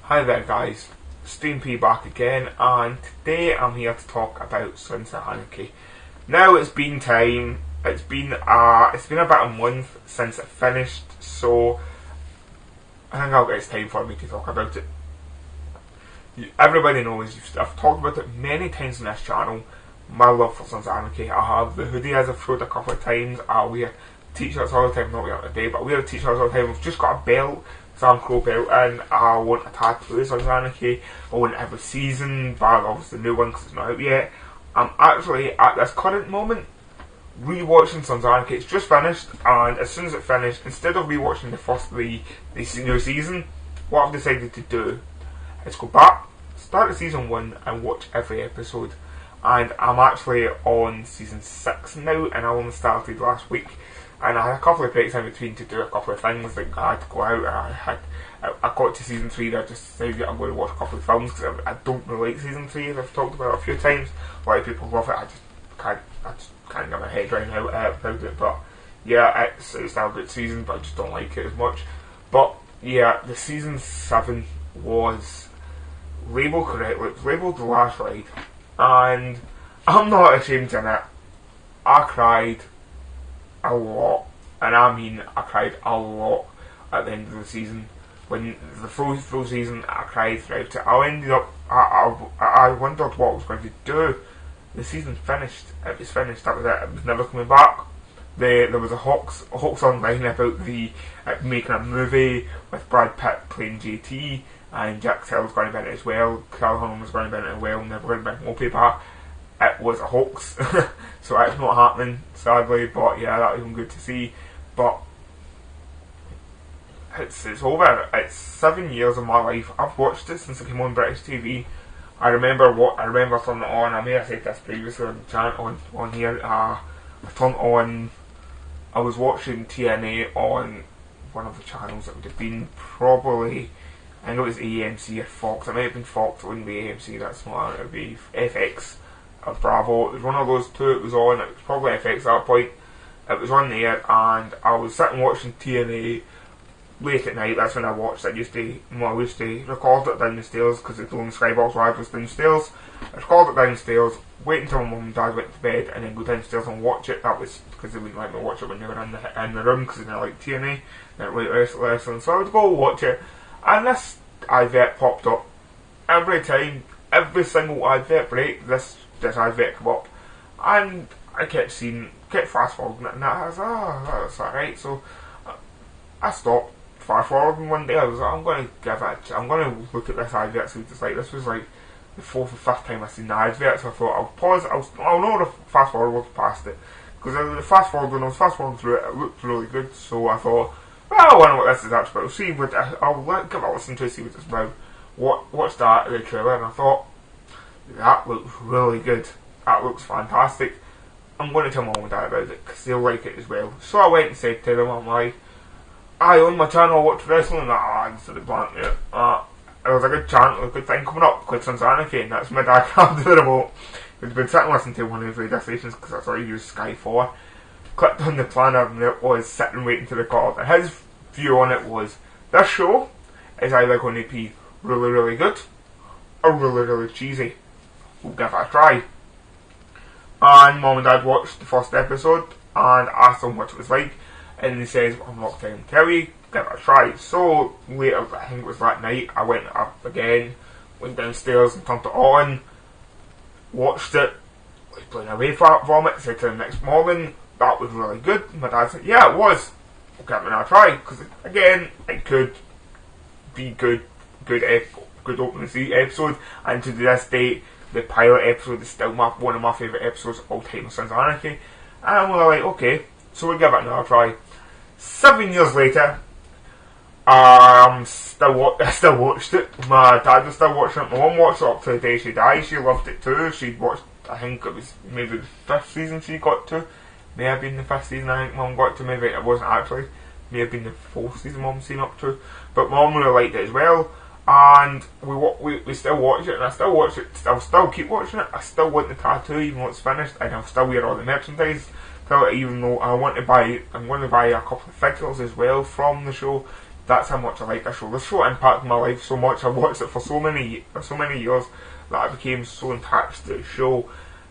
Hi there guys, Steam P back again, and today I'm here to talk about Sons of Anarchy. Now it's been time, it's been about a month since it finished, so I think it's time for me to talk about it. Everybody knows, I've talked about it many times on this channel, my love for Sons of Anarchy. I have the hoodie as I've showed a couple of times, I wear t-shirts all the time, not wearing it today, but I wear t-shirts all the time. I've just got a belt, Sam Crow belt, and I want a tattoo of Sons of Anarchy. I want every season, but obviously the new one because it's not out yet. I'm actually, at this current moment, rewatching Sons of Anarchy. It's just finished, and as soon as it finished, instead of rewatching the first the new season, what I've decided to do is go back, start at season 1 and watch every episode. And I'm actually on season 6 now, and I only started last week. And I had a couple of breaks in between to do a couple of things, like I had to go out, I got to season 3 and I just decided I'm going to watch a couple of films, because I don't really like season 3, as I've talked about it a few times. A lot of people love it, I just can't get my head around about it, but yeah, it's a good season, but I just don't like it as much. But yeah, the season 7 was labelled correctly, it was labelled The Last Ride, and I'm not ashamed of it. I cried a lot, and I mean I cried a lot at the end of the season. When the full season, I cried throughout it. I wondered what I was going to do. The season finished. It was finished. That was it. It was never coming back. There was a hoax online about making a movie with Brad Pitt playing JT, and Jack Tell was going to be in it as well. Calhoun was going to be in it as well. Never going to bring Opie back. It was a hoax, so it's not happening, sadly. But yeah, that was good to see. But it's over. It's 7 years of my life. I've watched it since it came on British TV. I remember turning it on. I may have said this previously on the channel on here. I turned on. I was watching TNA on one of the channels. It would have been probably, I think it was AMC or Fox. It might have been Fox. It wouldn't be AMC. That's not. It would be FX. Bravo. It was one of those two. It was on. It was probably FX at that point. It was on there, and I was sitting watching TNA late at night. That's when I watched it. I used to record it down the stairs, because it's on Skybox Live was downstairs. I recorded it downstairs, wait until my mum and dad went to bed, and then go downstairs and watch it. That was because they wouldn't let me watch it when they were in the room, because they didn't like TNA, they didn't like wrestling. So I would go watch it, and this advert popped up every time. Every single advert break, this advert come up, and I kept fast forwarding it, and I was that's alright. So I stopped fast forwarding one day. I was like, I'm going to look at this advert. So it's like, this was like the 4th or 5th time I've seen the advert, so I thought I'll pause. I'll know the fast forward was past it, because when I was fast forwarding through it, it looked really good. So I thought, well, I wonder what this is actually about. See what I'll give it a listen to, see what it's about. Watch that the trailer, and I thought, that looks really good. That looks fantastic. I'm going to tell my mum and dad about it, because they'll like it as well. So I went and said to them, I'm like, I on my channel watch wrestling, and I instantly blanked it. There was a good thing coming up, called Sons of Anarchy, and that's my dad grabbed the remote. He'd been sitting listening to one of his radio stations, because that's what he used Sky for. Clicked on the planner, and it was sitting waiting to record. And his view on it was, this show is either going to be really, really good, or really, really cheesy. We'll give it a try. And mum and dad watched the first episode, and asked them what it was like, and he says, I'm not going to tell you, give it a try. So later, I think it was that night, I went up again, went downstairs and turned it on, watched it, was blown away from it, said to them next morning, that was really good. My dad said, yeah, it was, we'll give it a try, because again, it could be good opening episode, and to this date, the pilot episode is still one of my favourite episodes of all time of Sons of Anarchy. And we were like, okay, so we'll give it another try. 7 years later, I still watched it. My dad was still watching it. My mum watched it up to the day she died. She loved it too. She'd watched, I think it was maybe the 5th season she got to. May have been the 5th season I think mum got to. Maybe it wasn't actually. May have been the 4th season mum seen up to. But mum really liked it as well. And we still watch it, and I still watch it. I'll still keep watching it. I still want the tattoo even though it's finished, and I'll still wear all the merchandise. Even though I'm going to buy a couple of figures as well from the show, That's how much I like this show. This show impacted my life so much. I watched it for so many years that I became so attached to the show.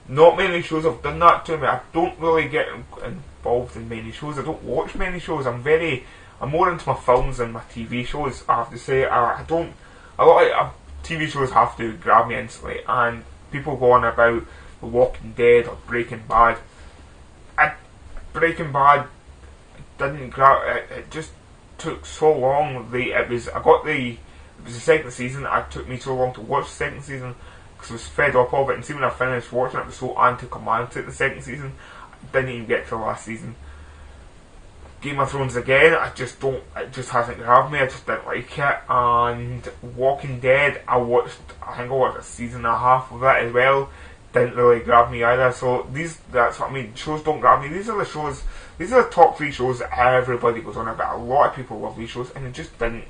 Not many shows have done that to me. I don't really get involved in many shows. I don't watch many shows. I'm more into my films than my TV shows. I have to say, I don't. A lot of TV shows have to grab me instantly, and people go on about The Walking Dead or Breaking Bad. Breaking Bad didn't grab. It just took so long. It was the second season. It took me so long to watch the second season because I was fed up of it. And see, when I finished watching it, I was so anticlimactic the second season. I didn't even get to the last season. Game of Thrones again, it just hasn't grabbed me. I just didn't like it. And Walking Dead, I think I watched a season and a half of that as well. Didn't really grab me either. So that's what I mean. Shows don't grab me. These are the top 3 shows that everybody goes on about. A lot of people love these shows, and it just didn't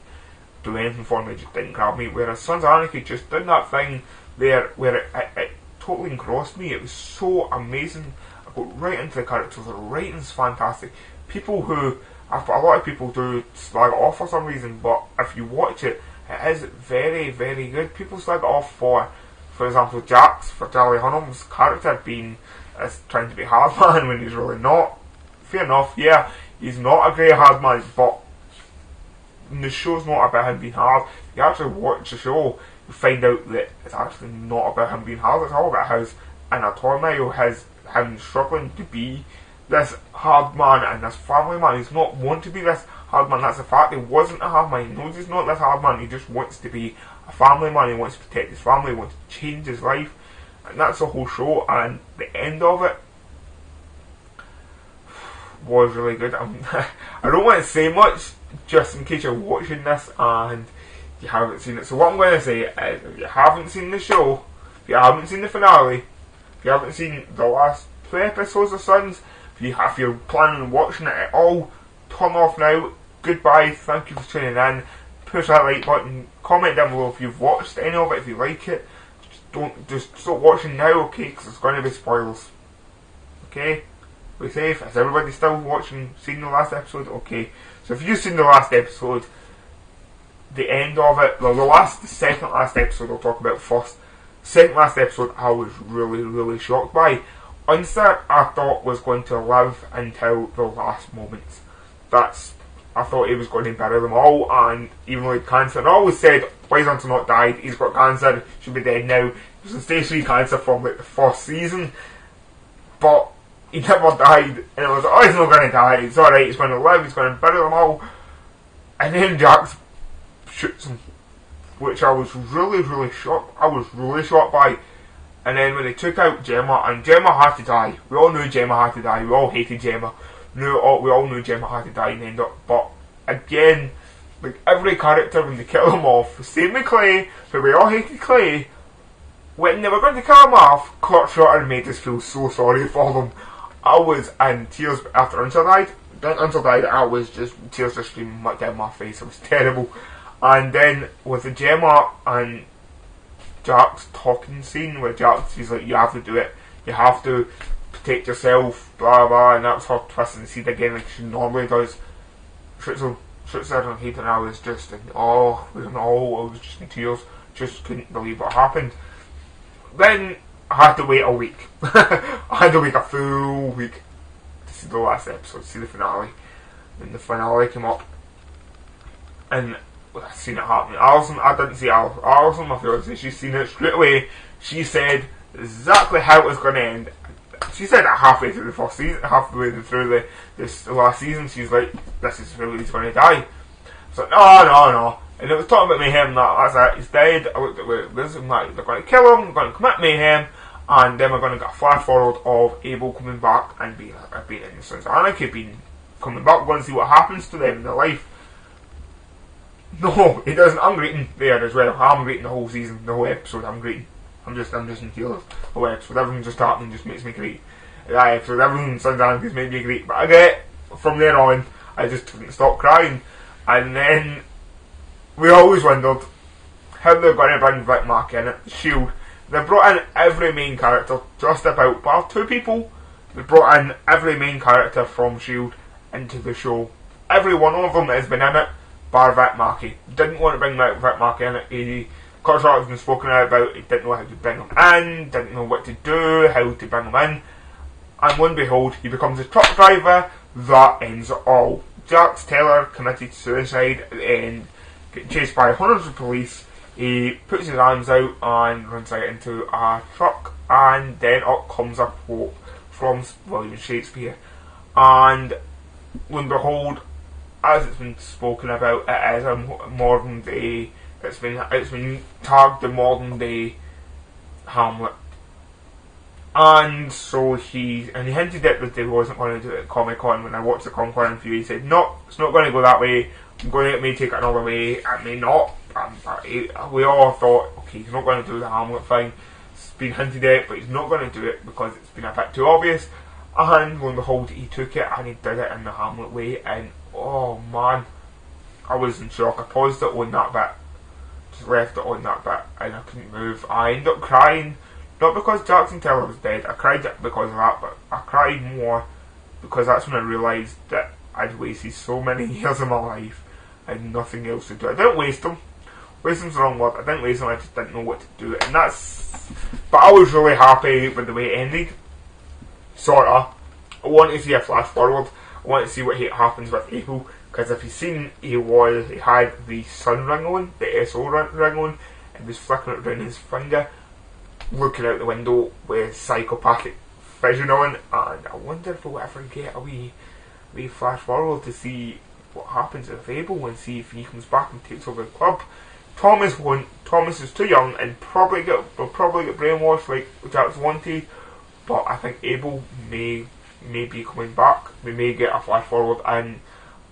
do anything for me. It just didn't grab me. Whereas Sons of Anarchy just did that thing there where it totally engrossed me. It was so amazing. I got right into the characters. The writing's fantastic. A lot of people do slag it off for some reason, but if you watch it, it is very, very good. People slag it off for example, Jax, for Charlie Hunnam's character being trying to be hard man when he's really not. Fair enough, yeah, he's not a great hard man, but the show's not about him being hard. If you actually watch the show, you find out that it's actually not about him being hard. It's all about his inner turmoil, him struggling to be this hard man and this family man. He's not want to be this hard man. That's the fact. He wasn't a hard man. He knows he's not this hard man. He just wants to be a family man. He wants to protect his family. He wants to change his life, and that's the whole show. And the end of it was really good. I don't want to say much just in case you're watching this and you haven't seen it. So what I'm going to say is, if you haven't seen the show, if you haven't seen the finale, if you haven't seen the last 2 episodes of Sons, if you're planning on watching it at all, turn off now. Goodbye. Thank you for tuning in. Push that like button. Comment down below if you've watched any of it, if you like it. Just stop watching now, okay? Because there's going to be spoilers. Okay? Be safe. Is everybody still seen the last episode? Okay. So if you've seen the last episode, the end of it, the second last episode I'll talk about first. Second last episode I was really, really shocked by. Unser, I thought, was going to live until the last moments. I thought he was going to bury them all, and even though he had cancer, and I always said, why has Unser not died? He's got cancer, should be dead now. It was in stage 3 cancer from the first season, but he never died, and it was like, oh, he's not going to die, it's alright, he's going to live, he's going to bury them all. And then Jax shoots him, which I was really, really shocked. I was really shocked by. And then when they took out Gemma, and Gemma had to die. We all knew Gemma had to die. We all hated Gemma. We all knew Gemma had to die in the end up. But again, like every character when they kill him off, same with Clay, but we all hated Clay. When they were going to kill him off, Kurt Schroeder made us feel so sorry for them. I was in tears after Unser died. I was just, tears just streaming down my face. It was terrible. And then with the Gemma and Jax talking scene where Jax, he's like, you have to do it, you have to protect yourself, blah blah, and that's her twisting the seed again like she normally does. Shoots her on head, and I was just in awe, I was just in tears, just couldn't believe what happened. Then I had to wait a week. I had to wait a full week to see the last episode, see the finale. Then the finale came up, and I seen it happening. Alison, I didn't see Alison, my fiance, she's seen it straight away. She said exactly how it was going to end. She said it halfway through the first season, halfway through the last season. She's like, this is how he's going to die. It's like, no. And it was talking about mayhem, that's it, he's dead. I looked at this, and like, they're going to kill him, they're going to commit mayhem, and then we're going to get a flash forward of Abel coming back and being in the Sons of Anarchy, coming back, going to see what happens to them in their life. No, he doesn't. I'm greeting there as well. I'm greeting the whole season, the whole episode. I'm greeting. I'm just in tears. The whole episode, everything just happening just makes me great. That episode, everything Sons of Anarchy made me great. But I get from there on, I just couldn't stop crying. And then we always wondered how they're going to bring Vic Mack in it. Shield. They brought in every main character, just about bar 2 people. They brought in every main character from Shield into the show. Every one of them has been in it. bar Vic Mackey. Didn't want to bring Vic Mackey in it. Curtis Rock has been spoken about, he didn't know how to bring him in, didn't know what to do, how to bring him in, and lo and behold, he becomes a truck driver. That ends it all. Jax Teller committed suicide and getting chased by hundreds of police. He puts his arms out and runs out into a truck, and then up comes a quote from William Shakespeare. And lo and behold, as it's been spoken about, it is a modern day. It's been tagged the modern day Hamlet. And so he hinted it that he wasn't going to do it at Comic Con. When I watched the Comic Con interview, he said, "No, it's not going to go that way. I'm going to take it another way. It may not." We all thought, okay, he's not going to do the Hamlet thing. It's been hinted at, but he's not going to do it because it's been a bit too obvious. And lo and behold, he took it and he did it in the Hamlet way. And oh man, I was in shock. I paused it on that bit, just left it on that bit, and I couldn't move. I ended up crying. Not because Jackson Teller was dead, I cried because of that, but I cried more because that's when I realised that I'd wasted so many years of my life and nothing else to do. I didn't waste them. Wasting's the wrong word. I didn't waste them, I just didn't know what to do. And but I was really happy with the way it ended. Sorta. I want to see a flash forward. I want to see what happens with Abel, because if you've seen, he had the sun ring on, the SO ring on, and was flicking it down his finger, looking out the window with psychopathic vision on, and I wonder if we'll ever get a wee flash forward to see what happens with Abel and see if he comes back and takes over the club. Thomas won't. Thomas is too young and will probably get brainwashed like Jax wanted, but I think Abel may be coming back. We may get a flash forward in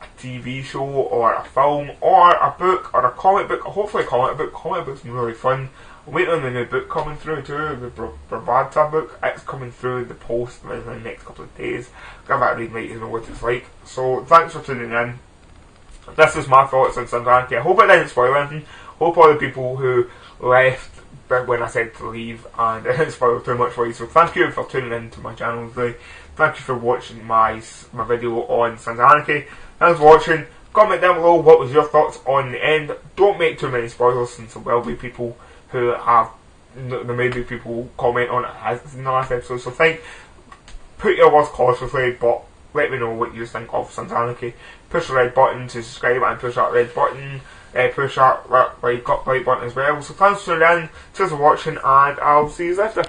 a TV show or a film or a book or a comic book. Hopefully a comic book. Comic book's really fun. I'm waiting on the new book coming through too, the Bravata book. It's coming through the post within the next couple of days. Give that a read, let you know what it's like. So thanks for tuning in. This is my thoughts on Sons of Anarchy. I hope I didn't spoil anything. Hope all the people who left when I said to leave and it didn't spoil too much for you. So thank you for tuning in to my channel today. Thank you for watching my video on Sons of Anarchy. Thanks for watching. Comment down below what was your thoughts on the end. Don't make too many spoilers, since there will be people who there may be people who comment on it as in the last episode. So put your words cautiously, but let me know what you think of Sons of Anarchy. Push the red button to subscribe and push that red button. Push that like button as well. So thanks for tuning in, cheers for watching, and I'll see you later.